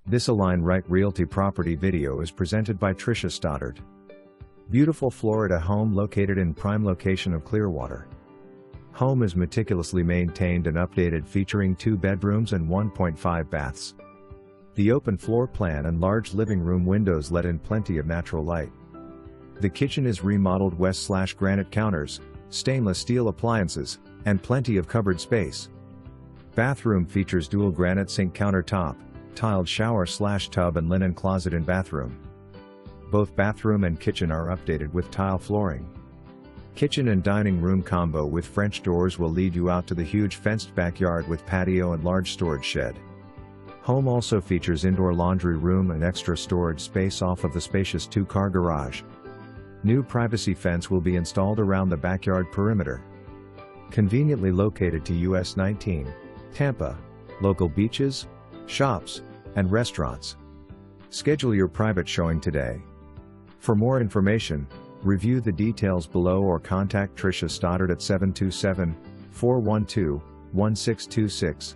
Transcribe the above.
This Align Right Realty property video is presented by Tricia Stoddard. Beautiful Florida home located in prime location of Clearwater. Home is meticulously maintained and updated, featuring 2 bedrooms and 1.5 baths. The open floor plan and large living room windows let in plenty of natural light. The kitchen is remodeled west/granite counters, stainless steel appliances, and plenty of cupboard space. Bathroom features dual granite sink countertop, tiled shower/tub and linen closet in bathroom. Both bathroom and kitchen are updated with tile flooring. Kitchen and dining room combo with French doors will lead you out to the huge fenced backyard with patio and large storage shed. Home also features indoor laundry room and extra storage space off of the spacious 2-car garage. New privacy fence will be installed around the backyard perimeter. Conveniently located to US 19, Tampa, local beaches, shops, and restaurants. Schedule your private showing today. For more information, review the details below or contact Tricia Stoddard at 727-412-1626.